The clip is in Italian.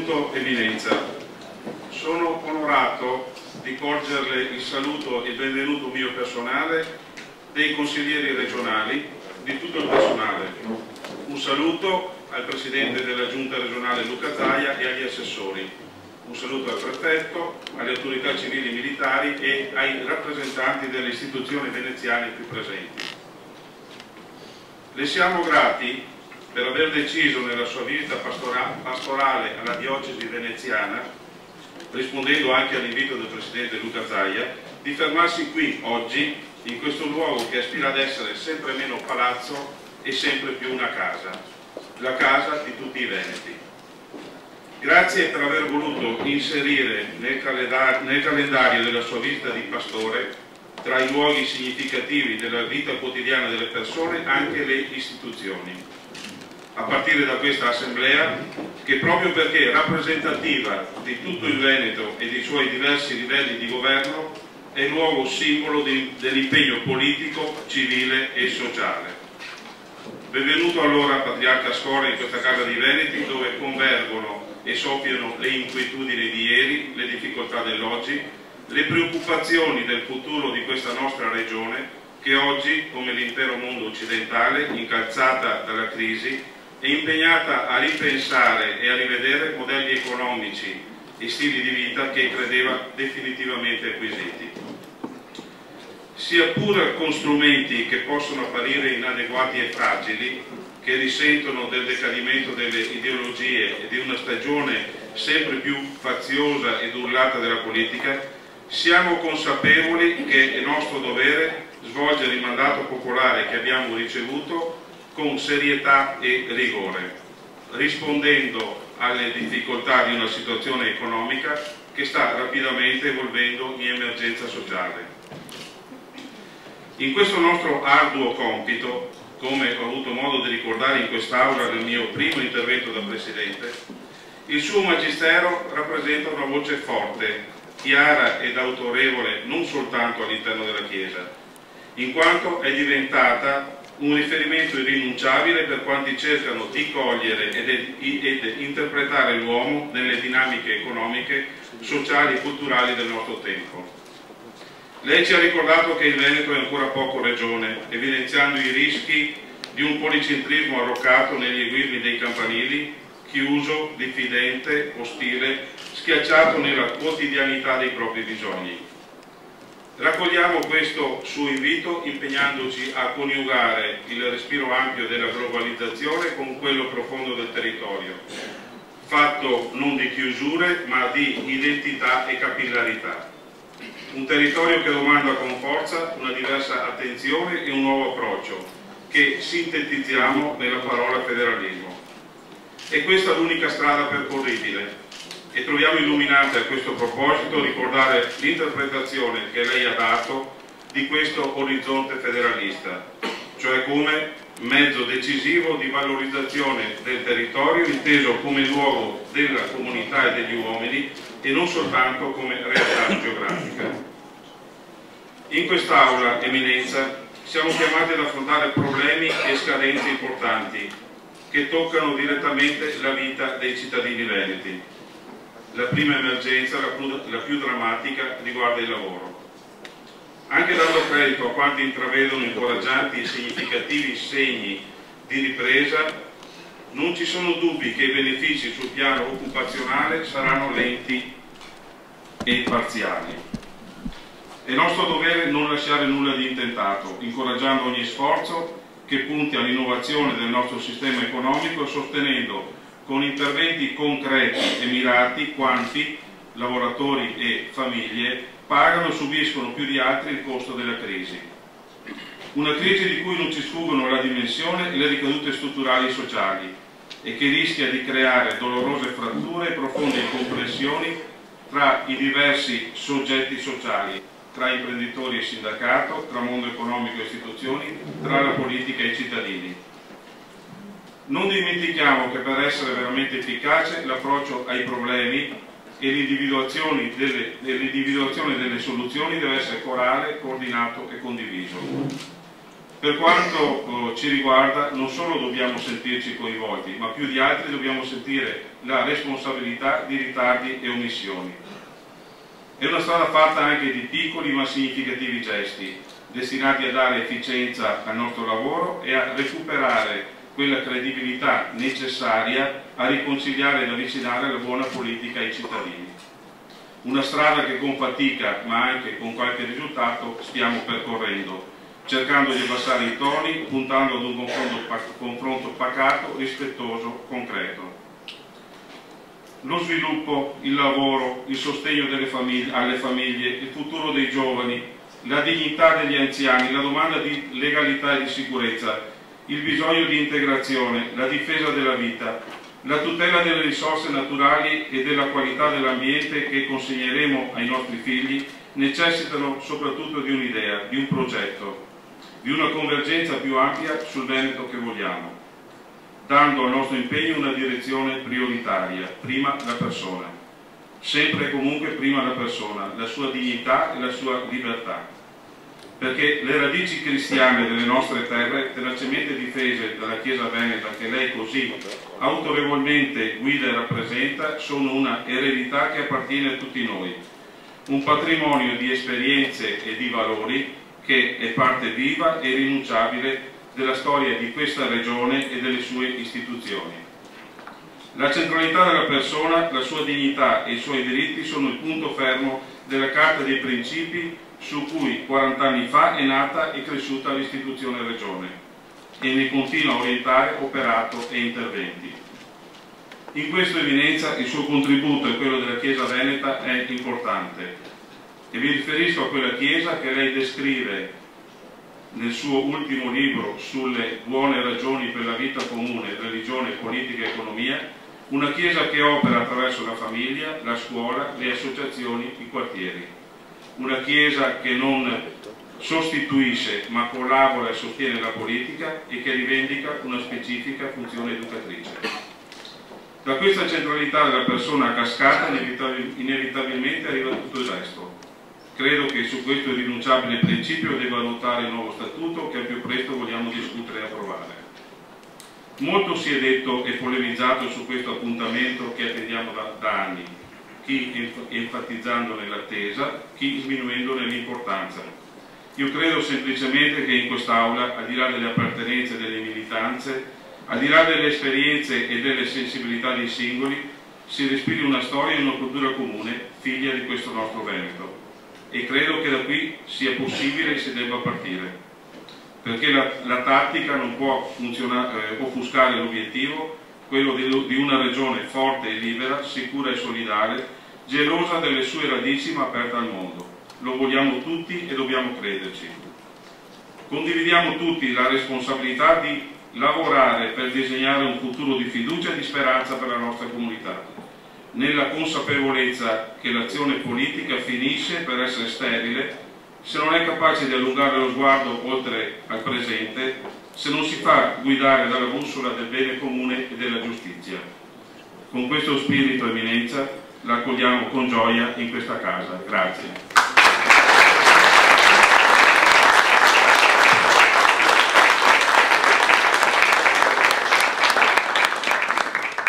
Benvenuto Eminenza. Sono onorato di porgerle il saluto e il benvenuto mio personale, dei consiglieri regionali, di tutto il personale. Un saluto al Presidente della Giunta regionale Luca Zaia e agli assessori. Un saluto al prefetto, alle autorità civili e militari e ai rappresentanti delle istituzioni veneziane più presenti. Le siamo grati per aver deciso nella sua visita pastorale alla diocesi veneziana, rispondendo anche all'invito del Presidente Luca Zaia, di fermarsi qui oggi, in questo luogo che aspira ad essere sempre meno palazzo e sempre più una casa, la casa di tutti i veneti. Grazie per aver voluto inserire nel calendario della sua visita di pastore, tra i luoghi significativi della vita quotidiana delle persone, anche le istituzioni. A partire da questa assemblea, che proprio perché è rappresentativa di tutto il Veneto e dei suoi diversi livelli di governo, è luogo simbolo dell'impegno politico, civile e sociale. Benvenuto allora Patriarca Scola in questa casa dei Veneti, dove convergono e soffiano le inquietudini di ieri, le difficoltà dell'oggi, le preoccupazioni del futuro di questa nostra regione, che oggi, come l'intero mondo occidentale, incalzata dalla crisi, è impegnata a ripensare e a rivedere modelli economici e stili di vita che credeva definitivamente acquisiti. Sia pur con strumenti che possono apparire inadeguati e fragili, che risentono del decadimento delle ideologie e di una stagione sempre più faziosa ed urlata della politica, siamo consapevoli che è nostro dovere svolgere il mandato popolare che abbiamo ricevuto con serietà e rigore, rispondendo alle difficoltà di una situazione economica che sta rapidamente evolvendo in emergenza sociale. In questo nostro arduo compito, come ho avuto modo di ricordare in quest'Aula nel mio primo intervento da Presidente, il suo Magistero rappresenta una voce forte, chiara ed autorevole non soltanto all'interno della Chiesa, in quanto è diventata un riferimento irrinunciabile per quanti cercano di cogliere ed interpretare l'uomo nelle dinamiche economiche, sociali e culturali del nostro tempo. Lei ci ha ricordato che il Veneto è ancora poco regione, evidenziando i rischi di un policentrismo arroccato negli equilibri dei campanili, chiuso, diffidente, ostile, schiacciato nella quotidianità dei propri bisogni. Raccogliamo questo suo invito impegnandoci a coniugare il respiro ampio della globalizzazione con quello profondo del territorio, fatto non di chiusure ma di identità e capillarità. Un territorio che domanda con forza una diversa attenzione e un nuovo approccio, che sintetizziamo nella parola federalismo. E questa è l'unica strada percorribile. E troviamo illuminante a questo proposito ricordare l'interpretazione che lei ha dato di questo orizzonte federalista, cioè come mezzo decisivo di valorizzazione del territorio inteso come luogo della comunità e degli uomini e non soltanto come realtà geografica. In quest'Aula, Eminenza, siamo chiamati ad affrontare problemi e scadenze importanti che toccano direttamente la vita dei cittadini veneti. La prima emergenza, la più drammatica, riguarda il lavoro. Anche dando credito a quanti intravedono incoraggianti e significativi segni di ripresa, non ci sono dubbi che i benefici sul piano occupazionale saranno lenti e parziali. È nostro dovere non lasciare nulla di intentato, incoraggiando ogni sforzo che punti all'innovazione del nostro sistema economico e sostenendo con interventi concreti e mirati quanti, lavoratori e famiglie, pagano e subiscono più di altri il costo della crisi. Una crisi di cui non ci sfuggono la dimensione e le ricadute strutturali e sociali e che rischia di creare dolorose fratture e profonde incomprensioni tra i diversi soggetti sociali, tra imprenditori e sindacato, tra mondo economico e istituzioni, tra la politica e i cittadini. Non dimentichiamo che per essere veramente efficace l'approccio ai problemi e l'individuazione delle soluzioni deve essere corale, coordinato e condiviso. Per quanto ci riguarda, non solo dobbiamo sentirci coinvolti, ma più di altri dobbiamo sentire la responsabilità di ritardi e omissioni. È una strada fatta anche di piccoli ma significativi gesti, destinati a dare efficienza al nostro lavoro e a recuperare quella credibilità necessaria a riconciliare ed avvicinare la buona politica ai cittadini. Una strada che con fatica, ma anche con qualche risultato, stiamo percorrendo, cercando di abbassare i toni, puntando ad un confronto pacato, rispettoso, concreto. Lo sviluppo, il lavoro, il sostegno alle famiglie, il futuro dei giovani, la dignità degli anziani, la domanda di legalità e di sicurezza, il bisogno di integrazione, la difesa della vita, la tutela delle risorse naturali e della qualità dell'ambiente che consegneremo ai nostri figli necessitano soprattutto di un'idea, di un progetto, di una convergenza più ampia sul Veneto che vogliamo, dando al nostro impegno una direzione prioritaria, prima la persona, sempre e comunque prima la persona, la sua dignità e la sua libertà, perché le radici cristiane delle nostre terre, tenacemente difese dalla Chiesa Veneta che lei così autorevolmente guida e rappresenta, sono una eredità che appartiene a tutti noi, un patrimonio di esperienze e di valori che è parte viva e irrinunciabile della storia di questa regione e delle sue istituzioni. La centralità della persona, la sua dignità e i suoi diritti sono il punto fermo della Carta dei Principi su cui 40 anni fa è nata e cresciuta l'istituzione Regione e ne continua a orientare operato e interventi. In questo, Eminenza, il suo contributo e quello della Chiesa Veneta è importante e mi riferisco a quella Chiesa che lei descrive nel suo ultimo libro sulle buone ragioni per la vita comune, religione, politica e economia, una Chiesa che opera attraverso la famiglia, la scuola, le associazioni, i quartieri. Una Chiesa che non sostituisce ma collabora e sostiene la politica e che rivendica una specifica funzione educatrice. Da questa centralità della persona a cascata inevitabilmente arriva tutto il resto. Credo che su questo irrinunciabile principio debba votare il nuovo statuto che al più presto vogliamo discutere e approvare. Molto si è detto e polemizzato su questo appuntamento che attendiamo da anni, chi enfatizzandone l'attesa, chi sminuendone l'importanza. Io credo semplicemente che in quest'Aula, al di là delle appartenenze e delle militanze, al di là delle esperienze e delle sensibilità dei singoli, si respiri una storia e una cultura comune, figlia di questo nostro Veneto. E credo che da qui sia possibile e si debba partire, perché la tattica non può offuscare l'obiettivo, quello di una regione forte e libera, sicura e solidale, gelosa delle sue radici ma aperta al mondo. Lo vogliamo tutti e dobbiamo crederci. Condividiamo tutti la responsabilità di lavorare per disegnare un futuro di fiducia e di speranza per la nostra comunità, nella consapevolezza che l'azione politica finisce per essere sterile se non è capace di allungare lo sguardo oltre al presente, se non si fa guidare dalla bussola del bene comune e della giustizia. Con questo spirito, Eminenza, la accogliamo con gioia in questa casa. Grazie.